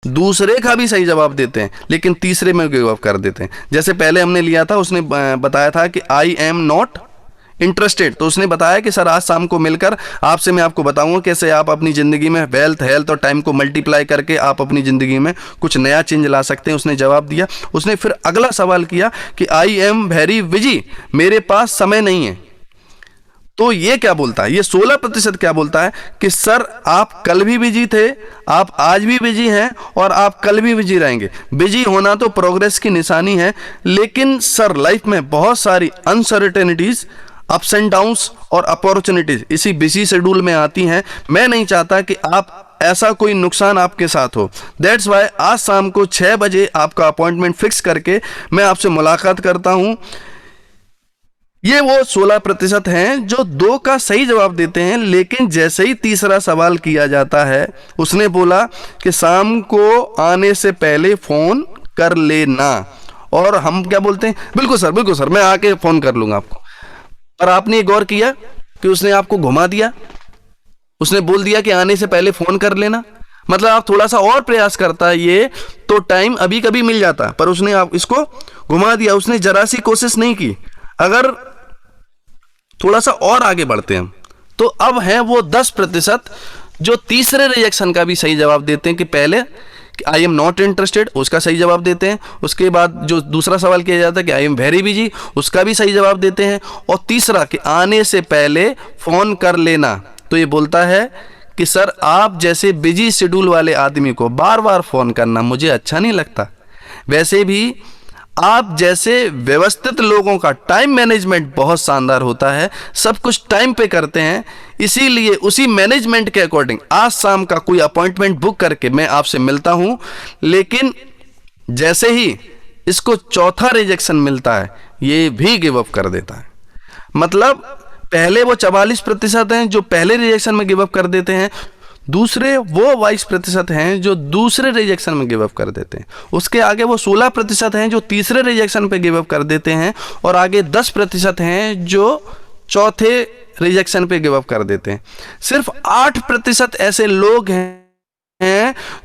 दूसरे का भी सही जवाब देते हैं लेकिन तीसरे में गिव अप कर देते हैं। जैसे पहले हमने लिया था, उसने बताया था कि आई एम नॉट इंटरेस्टेड, तो उसने बताया कि सर आज शाम को मिलकर आपसे मैं आपको बताऊंगा कैसे आप अपनी ज़िंदगी में वेल्थ, हेल्थ और टाइम को मल्टीप्लाई करके आप अपनी ज़िंदगी में कुछ नया चेंज ला सकते हैं। उसने जवाब दिया। उसने फिर अगला सवाल किया कि आई एम वेरी बिजी, मेरे पास समय नहीं है। तो ये क्या बोलता है, ये 16% क्या बोलता है कि सर आप कल भी बिजी थे, आप आज भी बिजी हैं और आप कल भी बिजी रहेंगे। बिजी होना तो प्रोग्रेस की निशानी है, लेकिन सर लाइफ में बहुत सारी अनसर्टेनिटीज, अप्स एंड डाउन्स और अपॉर्चुनिटीज इसी बिजी शेड्यूल में आती हैं। मैं नहीं चाहता कि आप ऐसा कोई नुकसान आपके साथ हो। दैट्स वाई आज शाम को 6 बजे आपका अपॉइंटमेंट फिक्स करके मैं आपसे मुलाकात करता हूं। ये वो 16% हैं जो 2 का सही जवाब देते हैं, लेकिन जैसे ही तीसरा सवाल किया जाता है, उसने बोला कि शाम को आने से पहले फोन कर लेना। और हम क्या बोलते हैं, बिल्कुल सर मैं आके फोन कर लूंगा आपको। और आपने गौर किया कि उसने आपको घुमा दिया, उसने बोल दिया कि आने से पहले फोन कर लेना। मतलब आप थोड़ा सा और प्रयास करता है ये तो टाइम अभी कभी मिल जाता, पर उसने आप इसको घुमा दिया। उसने जरा सी कोशिश नहीं की। अगर थोड़ा सा और आगे बढ़ते हैं तो अब हैं वो 10% जो तीसरे रिजेक्शन का भी सही जवाब देते हैं कि पहले आई एम नॉट इंटरेस्टेड, उसका सही जवाब देते हैं। उसके बाद जो दूसरा सवाल किया जाता है कि आई एम वेरी बिजी, उसका भी सही जवाब देते हैं। और तीसरा कि आने से पहले फोन कर लेना, तो ये बोलता है कि सर आप जैसे बिजी शेड्यूल वाले आदमी को बार बार फोन करना मुझे अच्छा नहीं लगता। वैसे भी आप जैसे व्यवस्थित लोगों का टाइम मैनेजमेंट बहुत शानदार होता है, सब कुछ टाइम पे करते हैं, इसीलिए उसी मैनेजमेंट के अकॉर्डिंग आज शाम का कोई अपॉइंटमेंट बुक करके मैं आपसे मिलता हूं। लेकिन जैसे ही इसको चौथा रिजेक्शन मिलता है, ये भी गिव अप कर देता है। मतलब पहले वो 44% हैं जो पहले रिजेक्शन में गिव अप कर देते हैं, दूसरे वो 22% हैं जो दूसरे रिजेक्शन में गिव अप कर देते हैं, उसके आगे वो 16% हैं जो तीसरे रिजेक्शन पे गिव अप कर देते हैं, और आगे 10% हैं जो चौथे रिजेक्शन पे गिव अप कर देते हैं। सिर्फ 8% ऐसे लोग हैं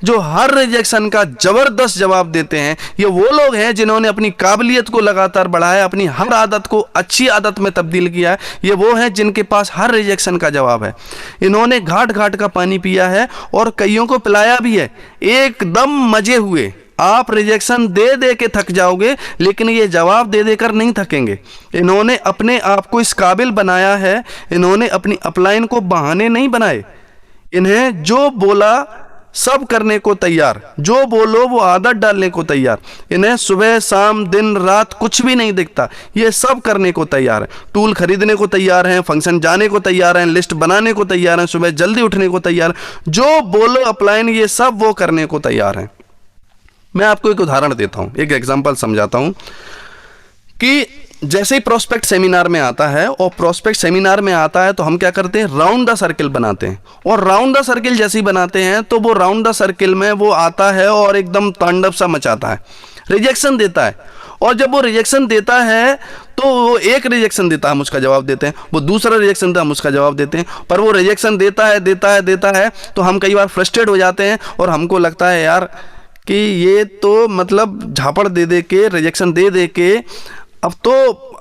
जो हर रिजेक्शन का जबरदस्त जवाब देते हैं। ये वो लोग हैं जिन्होंने अपनी काबिलियत को लगातार बढ़ाया, अपनी हर आदत को अच्छी आदत में तब्दील किया है। ये वो हैं जिनके पास हर रिजेक्शन का जवाब है। इन्होंने घाट घाट का पानी पिया है और कईयों को पिलाया भी है, एकदम मजे हुए। आप रिजेक्शन दे दे के थक जाओगे, लेकिन ये जवाब दे देकर नहीं थकेंगे। इन्होंने अपने आप को इस काबिल बनाया है, इन्होंने अपनी अपलाइन को बहाने नहीं बनाए। इन्हें जो बोला सब करने को तैयार, जो बोलो वो आदत डालने को तैयार। इन्हें सुबह शाम दिन रात कुछ भी नहीं दिखता, ये सब करने को तैयार है। टूल खरीदने को तैयार हैं, फंक्शन जाने को तैयार हैं, लिस्ट बनाने को तैयार हैं, सुबह जल्दी उठने को तैयार, जो बोलो अपलाइन ये सब वो करने को तैयार हैं। मैं आपको एक उदाहरण देता हूं, एक एग्जाम्पल समझाता हूं कि जैसे ही प्रोस्पेक्ट सेमिनार में आता है, और प्रोस्पेक्ट सेमिनार में आता है तो हम क्या करते हैं, राउंड द सर्किल बनाते हैं। और राउंड द सर्किल जैसे ही बनाते हैं तो वो राउंड द सर्किल में वो आता है और एकदम तांडव सा मचाता है, रिजेक्शन देता है। और जब वो रिजेक्शन देता है तो वो एक रिजेक्शन देता है, हम उसका जवाब देते हैं, वो दूसरा रिजेक्शन देता है, हम उसका जवाब देते हैं। पर वो रिजेक्शन देता है तो हम कई बार फ्रस्ट्रेट हो जाते हैं और हमको लगता है यार कि ये तो मतलब झापड़ दे दे के, रिजेक्शन दे दे के अब तो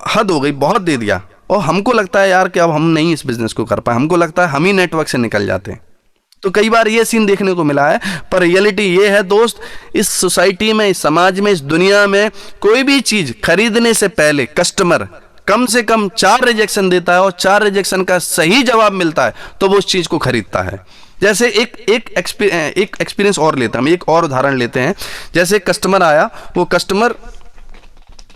हद हो गई, बहुत दे दिया। और हमको लगता है यार कि अब हम नहीं इस बिजनेस को कर पाए, हमको लगता है हम ही नेटवर्क से निकल जाते हैं। तो कई बार ये सीन देखने को मिला है। पर रियलिटी ये है दोस्त, इस सोसाइटी में, इस समाज में, इस दुनिया में कोई भी चीज़ खरीदने से पहले कस्टमर कम से कम 4 रिजेक्शन देता है, और 4 रिजेक्शन का सही जवाब मिलता है तो वो उस चीज़ को खरीदता है। जैसे एक एक्सपीरियंस और लेते हैं, हम एक और उदाहरण लेते हैं। जैसे कस्टमर आया, वो कस्टमर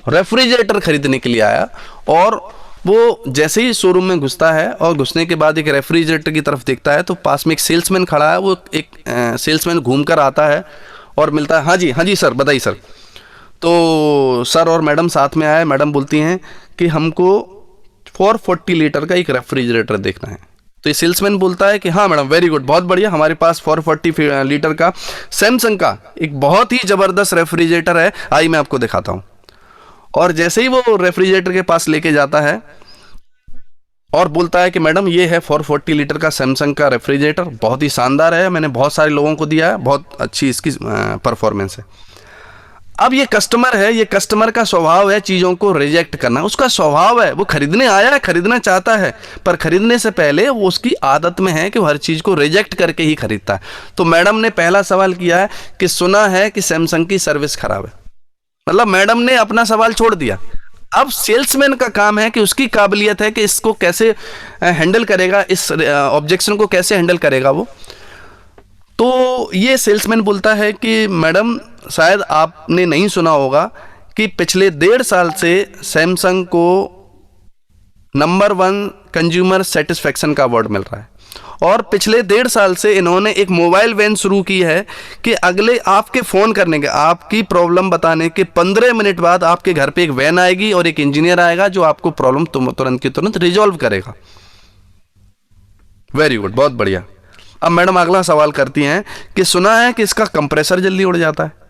रेफ्रिजरेटर खरीदने के लिए आया, और वो जैसे ही शोरूम में घुसता है और घुसने के बाद एक रेफ्रिजरेटर की तरफ देखता है तो पास में एक सेल्समैन खड़ा है। वो एक सेल्समैन घूम कर आता है और मिलता है, हाँ जी सर, बताइए सर। तो सर और मैडम साथ में आए। मैडम बोलती हैं कि हमको 440 लीटर का एक रेफ्रिजरेटर देखना है। तो ये सेल्समैन बोलता है कि हाँ मैडम, वेरी गुड, बहुत बढ़िया, हमारे पास 440 लीटर का सैमसंग का एक बहुत ही ज़बरदस्त रेफ्रिजरेटर है, आइए मैं आपको दिखाता हूँ। और जैसे ही वो रेफ्रिजरेटर के पास लेके जाता है और बोलता है कि मैडम ये है 440 लीटर का सैमसंग का रेफ्रिजरेटर, बहुत ही शानदार है, मैंने बहुत सारे लोगों को दिया है, बहुत अच्छी इसकी परफॉर्मेंस है। अब ये कस्टमर है, ये कस्टमर का स्वभाव है चीज़ों को रिजेक्ट करना, उसका स्वभाव है, वो खरीदने आया है, खरीदना चाहता है, पर खरीदने से पहले वो उसकी आदत में है कि वो हर चीज़ को रिजेक्ट करके ही खरीदता है। तो मैडम ने पहला सवाल किया है कि सुना है कि सैमसंग की सर्विस खराब है, मतलब मैडम ने अपना सवाल छोड़ दिया। अब सेल्समैन का काम है कि उसकी काबिलियत है कि इसको कैसे हैंडल करेगा, इस ऑब्जेक्शन को कैसे हैंडल करेगा वो। तो ये सेल्समैन बोलता है कि मैडम शायद आपने नहीं सुना होगा कि पिछले 1.5 साल से सैमसंग को नंबर 1 कंज्यूमर सेटिस्फेक्शन का अवार्ड मिल रहा है, और पिछले 1.5 साल से इन्होंने एक मोबाइल वैन शुरू की है कि अगले आपके फ़ोन करने के, आपकी प्रॉब्लम बताने के 15 मिनट बाद आपके घर पे एक वैन आएगी और एक इंजीनियर आएगा जो आपको प्रॉब्लम तुरंत की तुरंत रिजॉल्व करेगा। वेरी गुड, बहुत बढ़िया। अब मैडम अगला सवाल करती हैं कि सुना है कि इसका कंप्रेसर जल्दी उड़ जाता है।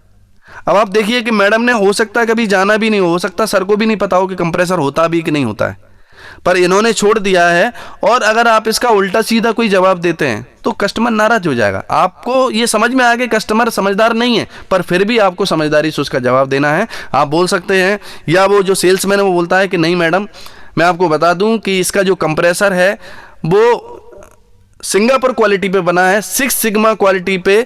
अब आप देखिए कि मैडम ने हो सकता है कभी जाना भी नहीं, हो सकता सर को भी नहीं पता हो कि कंप्रेसर होता भी कि नहीं होता है, पर इन्होंने छोड़ दिया है। और अगर आप इसका उल्टा सीधा कोई जवाब देते हैं तो कस्टमर नाराज हो जाएगा। आपको ये समझ में आ गया कस्टमर समझदार नहीं है, पर फिर भी आपको समझदारी से उसका जवाब देना है। आप बोल सकते हैं, या वो जो सेल्समैन है वो बोलता है कि नहीं मैडम, मैं आपको बता दूं कि इसका जो कंप्रेसर है वो सिंगापुर क्वालिटी पे बना है, 6 सिग्मा क्वालिटी पे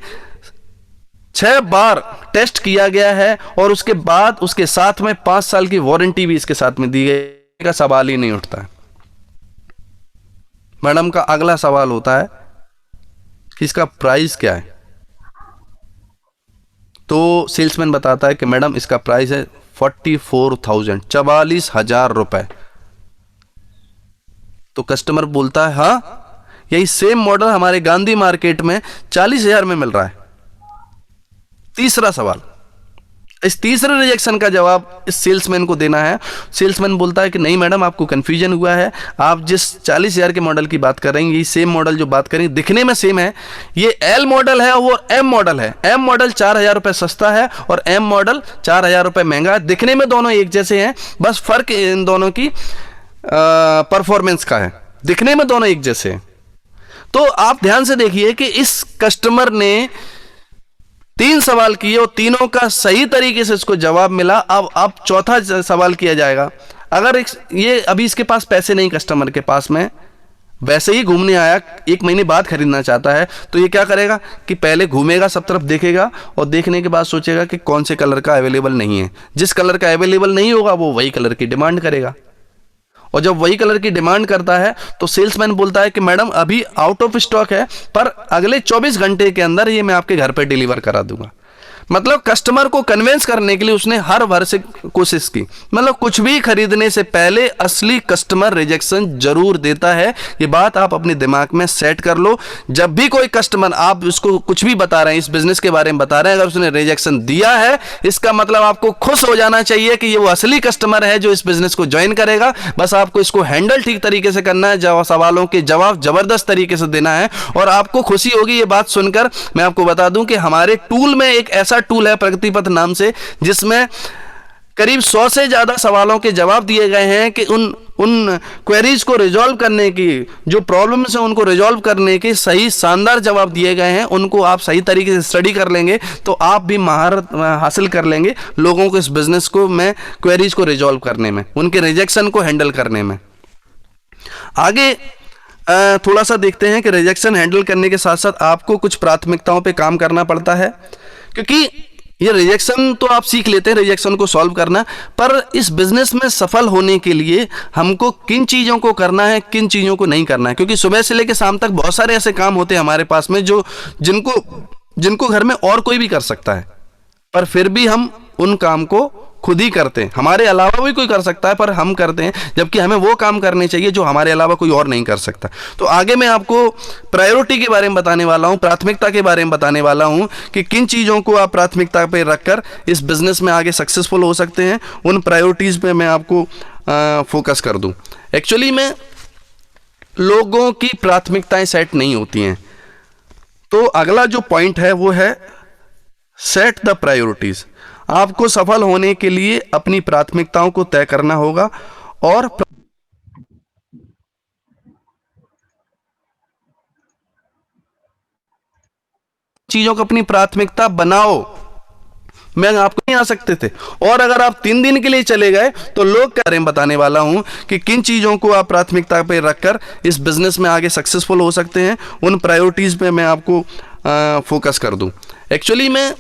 6 बार टेस्ट किया गया है, और उसके बाद उसके साथ में 5 साल की वारंटी भी इसके साथ में दी गई का सवाल ही नहीं उठता है। मैडम का अगला सवाल होता है कि इसका प्राइस क्या है। तो सेल्समैन बताता है कि मैडम इसका प्राइस है 44,000, 44,000 रुपए। तो कस्टमर बोलता है हाँ, यही सेम मॉडल हमारे गांधी मार्केट में 40,000 में मिल रहा है। तीसरा सवाल, इस तीसरे रिजेक्शन का जवाब इस सेल्समैन को देना है। सेल्समैन बोलता है कि नहीं मैडम, आपको कंफ्यूजन हुआ है, आप जिस 40,000 के मॉडल की बात कर रहे हैं, ये सेम मॉडल जो बात करेंगे दिखने में सेम है, ये एल मॉडल है, वो एम मॉडल है। एम मॉडल 4,000 रुपये सस्ता है और एम मॉडल 4,000 रुपये महंगा है। दिखने में दोनों एक जैसे हैं, बस फर्क इन दोनों की परफॉर्मेंस का है, दिखने में दोनों एक जैसे हैं। तो आप ध्यान से देखिए कि इस कस्टमर ने 3 सवाल किए और तीनों का सही तरीके से इसको जवाब मिला। अब चौथा सवाल किया जाएगा। अगर ये अभी इसके पास पैसे नहीं, कस्टमर के पास में वैसे ही घूमने आया, 1 महीने बाद खरीदना चाहता है, तो ये क्या करेगा कि पहले घूमेगा, सब तरफ देखेगा, और देखने के बाद सोचेगा कि कौन से कलर का अवेलेबल नहीं है। जिस कलर का अवेलेबल नहीं होगा वो वही कलर की डिमांड करेगा, और जब वही कलर की डिमांड करता है तो सेल्समैन बोलता है कि मैडम अभी आउट ऑफ स्टॉक है, पर अगले 24 घंटे के अंदर ये मैं आपके घर पे डिलीवर करा दूंगा। मतलब कस्टमर को कन्विंस करने के लिए उसने हर भर से कोशिश की। मतलब कुछ भी खरीदने से पहले असली कस्टमर रिजेक्शन जरूर देता है। ये बात आप अपने दिमाग में सेट कर लो। जब भी कोई कस्टमर, आप उसको कुछ भी बता रहे हैं, इस बिजनेस के बारे में बता रहे हैं, अगर उसने रिजेक्शन दिया है, इसका मतलब आपको खुश हो जाना चाहिए कि ये वो असली कस्टमर है जो इस बिजनेस को ज्वाइन करेगा। बस आपको इसको हैंडल ठीक तरीके से करना है, सवालों के जवाब जबरदस्त तरीके से देना है, और आपको खुशी होगी ये बात सुनकर। मैं आपको बता दूं कि हमारे टूल में एक ऐसा टूल है प्रगतिपथ नाम से, जिसमें करीब 100 से ज्यादा सवालों के जवाब दिए गए हैं कि उन क्वेरीज को रिजॉल्व करने की, जो प्रॉब्लम्स हैं उनको रिजॉल्व करने के सही शानदार जवाब दिए गए हैं। उनको आप सही तरीके से स्टडी कर लेंगे तो आप भी महारत हासिल कर लेंगे लोगों को इस बिजनेस को में क्वेरीज को रिजॉल्व करने में, उनके रिजेक्शन को हैंडल करने में। आगे थोड़ा सा देखते हैं कि रिजेक्शन हैंडल करने के साथ साथ आपको कुछ प्राथमिकताओं पे काम करना पड़ता है, क्योंकि ये रिजेक्शन तो आप सीख लेते हैं रिजेक्शन को सॉल्व करना, पर इस बिजनेस में सफल होने के लिए हमको किन चीज़ों को करना है, किन चीज़ों को नहीं करना है। क्योंकि सुबह से लेकर शाम तक बहुत सारे ऐसे काम होते हैं हमारे पास में जो जिनको घर में और कोई भी कर सकता है, पर फिर भी हम उन काम को खुद ही करते हैं। हमारे अलावा भी कोई कर सकता है पर हम करते हैं, जबकि हमें वो काम करने चाहिए जो हमारे अलावा कोई और नहीं कर सकता। तो आगे मैं आपको प्रायोरिटी के बारे में बताने वाला हूँ, प्राथमिकता के बारे में बताने वाला हूँ कि किन चीज़ों को आप प्राथमिकता पे रखकर इस बिजनेस में आगे सक्सेसफुल हो सकते हैं। उन प्रायोरिटीज़ पे मैं आपको फोकस कर दूँ। एक्चुअली में लोगों की प्राथमिकताएं सेट नहीं होती हैं। तो अगला जो पॉइंट है वो है सेट द प्रायोरिटीज़। आपको सफल होने के लिए अपनी प्राथमिकताओं को तय करना होगा और चीजों को अपनी प्राथमिकता बनाओ। मैं आपको नहीं आ सकते थे। और अगर आप 3 दिन के लिए चले गए तो लोग कह रहे हैं, बताने वाला हूं कि किन चीजों को आप प्राथमिकता पे रखकर इस बिजनेस में आगे सक्सेसफुल हो सकते हैं। उन प्रायोरिटीज पे मैं आपको फोकस कर दूं। एक्चुअली में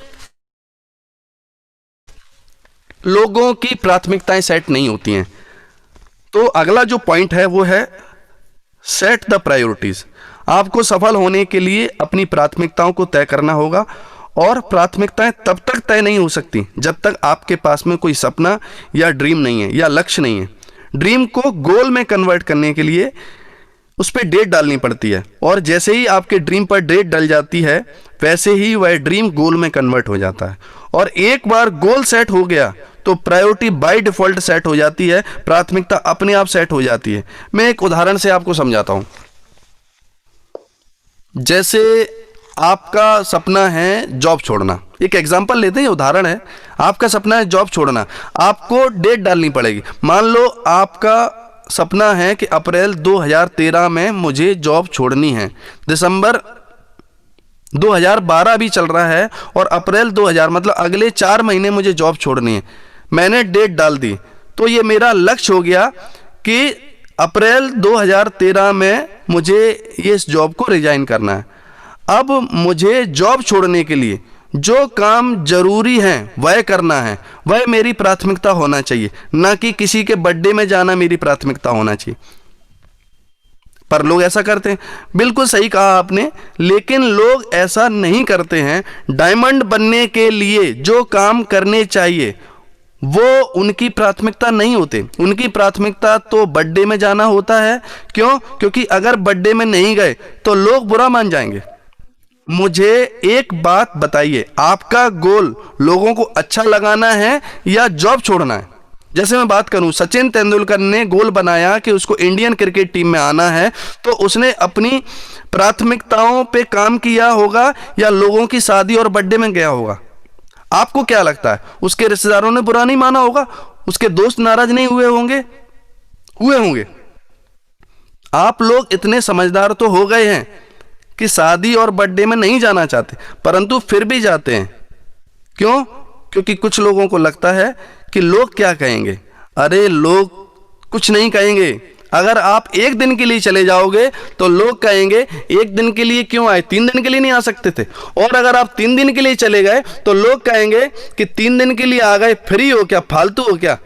लोगों की प्राथमिकताएं सेट नहीं होती हैं। तो अगला जो पॉइंट है वो है सेट द प्रायोरिटीज। आपको सफल होने के लिए अपनी प्राथमिकताओं को तय करना होगा, और प्राथमिकताएं तब तक तय नहीं हो सकती जब तक आपके पास में कोई सपना या ड्रीम नहीं है या लक्ष्य नहीं है। ड्रीम को गोल में कन्वर्ट करने के लिए उस पर डेट डालनी पड़ती है, और जैसे ही आपके ड्रीम पर डेट डल जाती है वैसे ही वह ड्रीम गोल में कन्वर्ट हो जाता है। और एक बार गोल सेट हो गया तो प्रायोरिटी बाय डिफॉल्ट सेट हो जाती है, प्राथमिकता अपने आप सेट हो जाती है। मैं एक उदाहरण से आपको समझाता हूं। जैसे आपका सपना है जॉब छोड़ना, एक एग्जांपल लेते हैं, उदाहरण है। आपका सपना है जॉब छोड़ना, आपको डेट डालनी पड़ेगी। मान लो आपका सपना है कि अप्रैल 2013 में मुझे जॉब छोड़नी है। दिसंबर 2012 भी चल रहा है और अप्रैल 2000 मतलब अगले 4 महीने मुझे जॉब छोड़नी है। मैंने डेट डाल दी तो ये मेरा लक्ष्य हो गया कि अप्रैल 2013 में मुझे ये इस जॉब को रिजाइन करना है। अब मुझे जॉब छोड़ने के लिए जो काम जरूरी है वह करना है, वह मेरी प्राथमिकता होना चाहिए, ना कि किसी के बर्थडे में जाना मेरी प्राथमिकता होना चाहिए। पर लोग ऐसा करते हैं। बिल्कुल सही कहा आपने, लेकिन लोग ऐसा नहीं करते हैं। डायमंड बनने के लिए जो काम करने चाहिए वो उनकी प्राथमिकता नहीं होते। उनकी प्राथमिकता तो बर्थडे में जाना होता है। क्यों? क्योंकि अगर बर्थडे में नहीं गए तो लोग बुरा मान जाएंगे। मुझे एक बात बताइए, आपका गोल लोगों को अच्छा लगाना है या जॉब छोड़ना है? जैसे मैं बात करूं, सचिन तेंदुलकर ने गोल बनाया कि उसको इंडियन क्रिकेट टीम में आना है, तो उसने अपनी प्राथमिकताओं पे काम किया होगा या लोगों की शादी और बर्थडे में गया होगा? आपको क्या लगता है? उसके रिश्तेदारों ने बुरा नहीं माना होगा? उसके दोस्त नाराज नहीं हुए होंगे? हुए होंगे। आप लोग इतने समझदार तो हो गए हैं कि शादी और बर्थडे में नहीं जाना चाहते, परंतु फिर भी जाते हैं। क्यों? क्योंकि कुछ लोगों को लगता है कि लोग क्या कहेंगे। अरे लोग कुछ नहीं कहेंगे। अगर आप 1 दिन के लिए चले जाओगे तो लोग कहेंगे 1 दिन के लिए क्यों आए, 3 दिन के लिए नहीं आ सकते थे? और अगर आप 3 दिन के लिए चले गए तो लोग कहेंगे कि 3 दिन के लिए आ गए, फ्री हो क्या, फालतू हो क्या?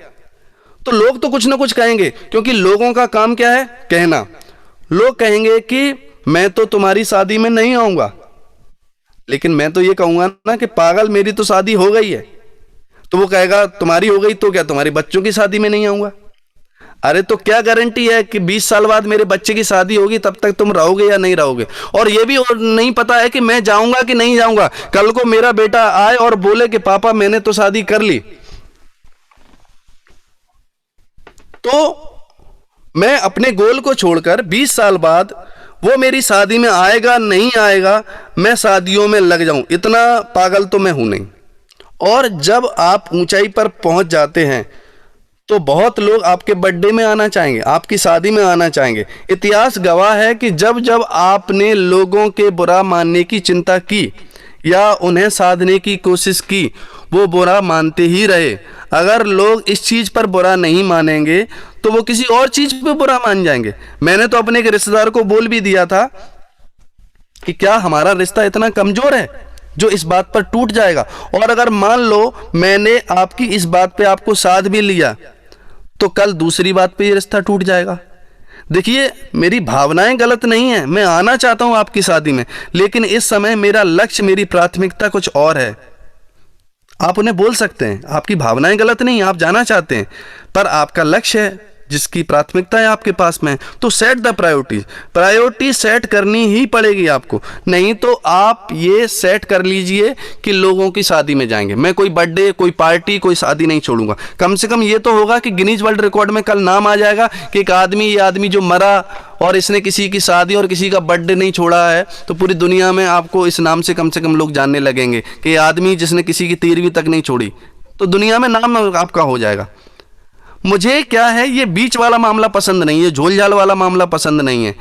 तो लोग तो कुछ ना कुछ कहेंगे, क्योंकि लोगों का काम क्या है? कहना। लोग कहेंगे कि मैं तो तुम्हारी शादी में नहीं आऊंगा, लेकिन मैं तो ये कहूंगा ना कि पागल, मेरी तो शादी हो गई है। तो वो कहेगा तुम्हारी हो गई तो क्या, तुम्हारे बच्चों की शादी में नहीं आऊंगा? अरे तो क्या गारंटी है कि 20 साल बाद मेरे बच्चे की शादी होगी, तब तक तुम रहोगे या नहीं रहोगे? और ये भी और नहीं पता है कि मैं जाऊंगा कि नहीं जाऊंगा। कल को मेरा बेटा आए और बोले कि पापा मैंने तो शादी कर ली, तो मैं अपने गोल को छोड़कर 20 साल बाद वो मेरी शादी में आएगा नहीं आएगा, मैं शादियों में लग जाऊं, इतना पागल तो मैं हूं नहीं। और जब आप ऊंचाई पर पहुंच जाते हैं तो बहुत लोग आपके बर्थडे में आना चाहेंगे, आपकी शादी में आना चाहेंगे। इतिहास गवाह है कि जब जब आपने लोगों के बुरा मानने की चिंता की या उन्हें साधने की कोशिश की, वो बुरा मानते ही रहे। अगर लोग इस चीज पर बुरा नहीं मानेंगे तो वो किसी और चीज पे बुरा मान जाएंगे। मैंने तो अपने एक रिश्तेदार को बोल भी दिया था कि क्या हमारा रिश्ता इतना कमजोर है जो इस बात पर टूट जाएगा? और अगर मान लो मैंने आपकी इस बात पे आपको साथ भी लिया तो कल दूसरी बात पे ये रिश्ता टूट जाएगा। देखिए, मेरी भावनाएं गलत नहीं है, मैं आना चाहता हूं आपकी शादी में, लेकिन इस समय मेरा लक्ष्य, मेरी प्राथमिकता कुछ और है। आप उन्हें बोल सकते हैं आपकी भावनाएं गलत नहीं, आप जाना चाहते हैं, पर आपका लक्ष्य है जिसकी प्राथमिकता है आपके पास में। तो सेट द प्रायोरिटी सेट करनी ही पड़ेगी आपको। नहीं तो आप ये सेट कर लीजिए कि लोगों की शादी में जाएंगे, मैं कोई बर्थडे, कोई पार्टी, कोई शादी नहीं छोड़ूंगा। कम से कम ये तो होगा कि गिनीज वर्ल्ड रिकॉर्ड में कल नाम आ जाएगा कि एक आदमी, ये आदमी जो मरा और इसने किसी की शादी और किसी का बर्थडे नहीं छोड़ा है, तो पूरी दुनिया में आपको इस नाम से कम लोग जानने लगेंगे कि ये आदमी जिसने किसी की 13वीं तक नहीं छोड़ी, तो दुनिया में नाम आपका हो जाएगा। मुझे क्या है, ये बीच वाला मामला पसंद नहीं है, झोल झाल वाला मामला पसंद नहीं है।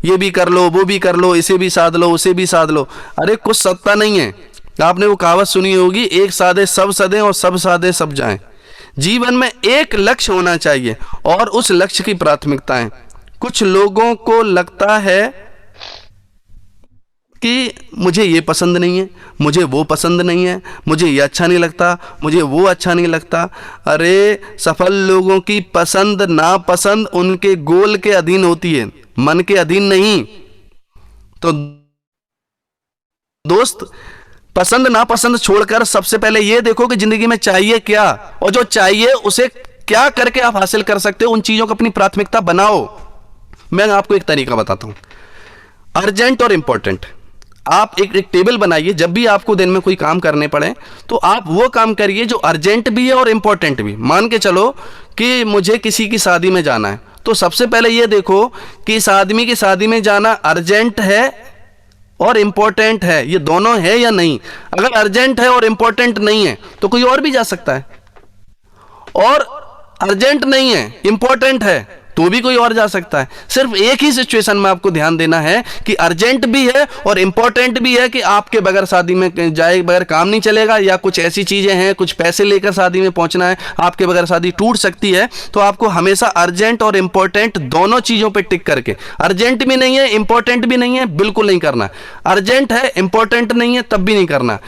ये भी कर लो, वो भी कर लो, इसे भी साध लो, उसे भी साध लो। अरे कुछ सत्ता नहीं है। आपने वो कहावत सुनी होगी, एक साधे सब सधे और सब साधे सब जाएं। जीवन में एक लक्ष्य होना चाहिए और उस लक्ष्य की प्राथमिकताएं। कुछ लोगों को लगता है कि मुझे ये पसंद नहीं है, मुझे वो पसंद नहीं है, मुझे ये अच्छा नहीं लगता, मुझे वो अच्छा नहीं लगता। अरे सफल लोगों की पसंद नापसंद उनके गोल के अधीन होती है, मन के अधीन नहीं। तो दोस्त, पसंद नापसंद छोड़कर सबसे पहले ये देखो कि जिंदगी में चाहिए क्या, और जो चाहिए उसे क्या करके आप हासिल कर सकते हो, उन चीजों को अपनी प्राथमिकता बनाओ। मैं आपको एक तरीका बताता हूं, अर्जेंट और इंपॉर्टेंट। आप एक टेबल बनाइए, जब भी आपको दिन में कोई काम करने पड़े तो आप वो काम करिए जो अर्जेंट भी है और इंपॉर्टेंट भी। मान के चलो कि मुझे किसी की शादी में जाना है, तो सबसे पहले ये देखो कि इस आदमी की शादी में जाना अर्जेंट है और इंपॉर्टेंट है, ये दोनों है या नहीं। अगर अर्जेंट है और इंपॉर्टेंट नहीं है तो कोई और भी जा सकता है, और अर्जेंट नहीं है इंपॉर्टेंट है तो भी कोई और जा सकता है। सिर्फ एक ही सिचुएशन में आपको ध्यान देना है कि अर्जेंट भी है और इंपॉर्टेंट भी है, कि आपके बगैर शादी में जाए बगैर काम नहीं चलेगा, या कुछ ऐसी चीजें हैं, कुछ पैसे लेकर शादी में पहुंचना है, आपके बगैर शादी टूट सकती है। तो आपको हमेशा अर्जेंट और इंपॉर्टेंट दोनों चीजों पे टिक करके, अर्जेंट भी नहीं है इंपॉर्टेंट भी नहीं है बिल्कुल नहीं करना, अर्जेंट है इंपॉर्टेंट नहीं है तब भी नहीं करना,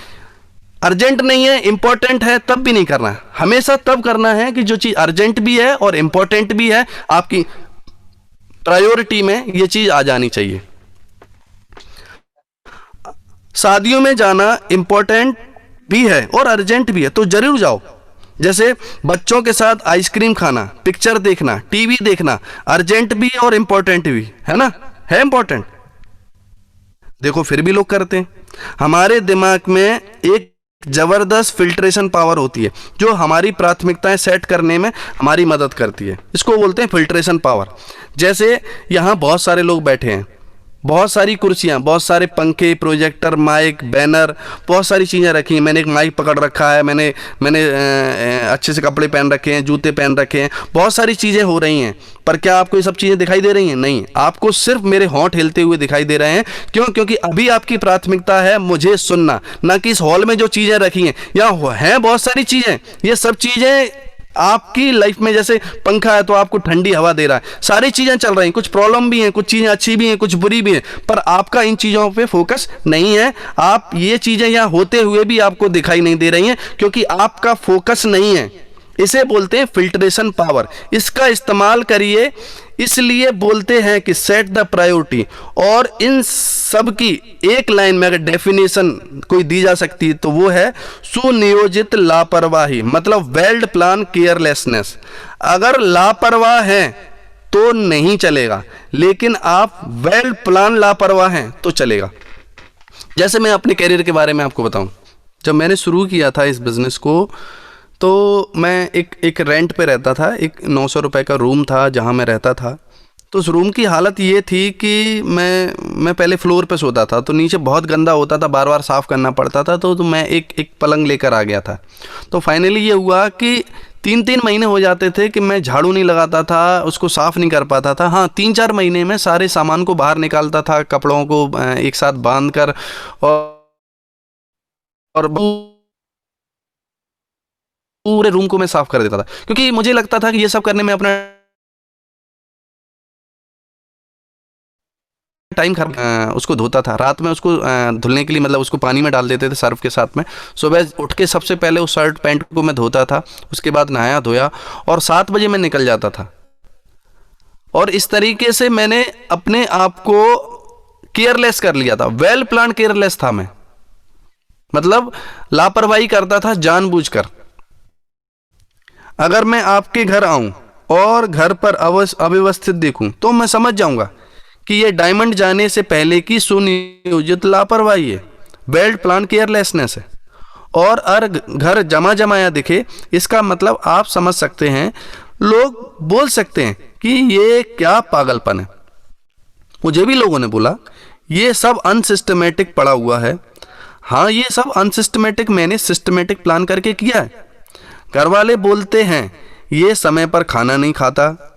अर्जेंट नहीं है इंपॉर्टेंट है तब भी नहीं करना। हमेशा तब करना है कि जो चीज अर्जेंट भी है और इंपॉर्टेंट भी है, आपकी प्रायोरिटी में ये चीज आ जानी चाहिए। शादियों में जाना इंपॉर्टेंट भी है और अर्जेंट भी है तो जरूर जाओ। जैसे बच्चों के साथ आइसक्रीम खाना, पिक्चर देखना, टीवी देखना, अर्जेंट भी और इंपॉर्टेंट भी है ना, है इंपॉर्टेंट। देखो फिर भी लोग करते हैं। हमारे दिमाग में एक जबरदस्त फिल्ट्रेशन पावर होती है जो हमारी प्राथमिकताएं सेट करने में हमारी मदद करती है, इसको बोलते हैं फिल्ट्रेशन पावर। जैसे यहाँ बहुत सारे लोग बैठे हैं, बहुत सारी कुर्सियाँ, बहुत सारे पंखे, प्रोजेक्टर, माइक, बैनर, बहुत सारी चीज़ें रखी हैं। मैंने एक माइक पकड़ रखा है, मैंने अच्छे से कपड़े पहन रखे हैं, जूते पहन रखे हैं, बहुत सारी चीज़ें हो रही हैं। पर क्या आपको ये सब चीज़ें दिखाई दे रही हैं? नहीं, आपको सिर्फ मेरे होंठ हिलते हुए दिखाई दे रहे हैं। क्यों? क्योंकि अभी आपकी प्राथमिकता है मुझे सुनना, ना कि इस हॉल में जो चीज़ें रखी हैं। यहाँ हैं बहुत सारी चीज़ें, ये सब चीज़ें आपकी लाइफ में, जैसे पंखा है तो आपको ठंडी हवा दे रहा है, सारी चीजें चल रही हैं, कुछ प्रॉब्लम भी हैं, कुछ चीजें अच्छी भी हैं, कुछ बुरी भी हैं, पर आपका इन चीजों पे फोकस नहीं है। आप ये चीजें यहाँ होते हुए भी आपको दिखाई नहीं दे रही हैं क्योंकि आपका फोकस नहीं है। इसे बोलते हैं फिल्ट्रेशन पावर। इसका इस्तेमाल करिए। इसलिए बोलते हैं कि सेट द प्रायोरिटी। और इन सब की एक लाइन में अगर डेफिनेशन कोई दी जा सकती है तो वो है सुनियोजित लापरवाही, मतलब वेल प्लान केयरलेसनेस। अगर लापरवाह हैं तो नहीं चलेगा, लेकिन आप वेल प्लान लापरवाह हैं तो चलेगा। जैसे मैं अपने कैरियर के बारे में आपको बताऊं, जब मैंने शुरू किया था इस बिजनेस को तो मैं एक रेंट पे रहता था। एक 900 रुपये का रूम था जहाँ मैं रहता था। तो उस रूम की हालत ये थी कि मैं पहले फ्लोर पे सोता था, तो नीचे बहुत गंदा होता था, बार बार साफ़ करना पड़ता था। तो मैं एक पलंग लेकर आ गया था। तो फाइनली ये हुआ कि 3-3 महीने हो जाते थे कि मैं झाड़ू नहीं लगाता था, उसको साफ़ नहीं कर पाता था। हाँ, 3-4 महीने में सारे सामान को बाहर निकालता था, कपड़ों को एक साथ बांध कर, और पूरे रूम को मैं साफ कर देता था, क्योंकि मुझे लगता था कि ये सब करने में अपना टाइम उसको धोता था। रात में उसको धुलने के लिए, मतलब उसको पानी में डाल देते थे सर्फ के साथ में। सुबह उठ के सबसे पहले उस शर्ट पैंट को मैं धोता था, उसके बाद नहाया धोया, और 7 बजे मैं निकल जाता था। और इस तरीके से मैंने अपने आप को केयरलेस कर लिया था। वेल प्लान केयरलेस था मैं, मतलब लापरवाही करता था जानबूझकर। अगर मैं आपके घर आऊं और घर पर अव्यवस्थित देखूं तो मैं समझ जाऊंगा कि ये डायमंड जाने से पहले की सुनियोजित लापरवाही है, वेल प्लान केयरलेसनेस है। और अगर घर जमा जमाया दिखे, इसका मतलब आप समझ सकते हैं, लोग बोल सकते हैं कि ये क्या पागलपन है। मुझे भी लोगों ने बोला ये सब अनसिस्टमेटिक पड़ा हुआ है। हाँ, ये सब अनसिस्टमेटिक मैंने सिस्टमेटिक प्लान करके किया है। घर वाले बोलते हैं ये समय पर खाना नहीं खाता,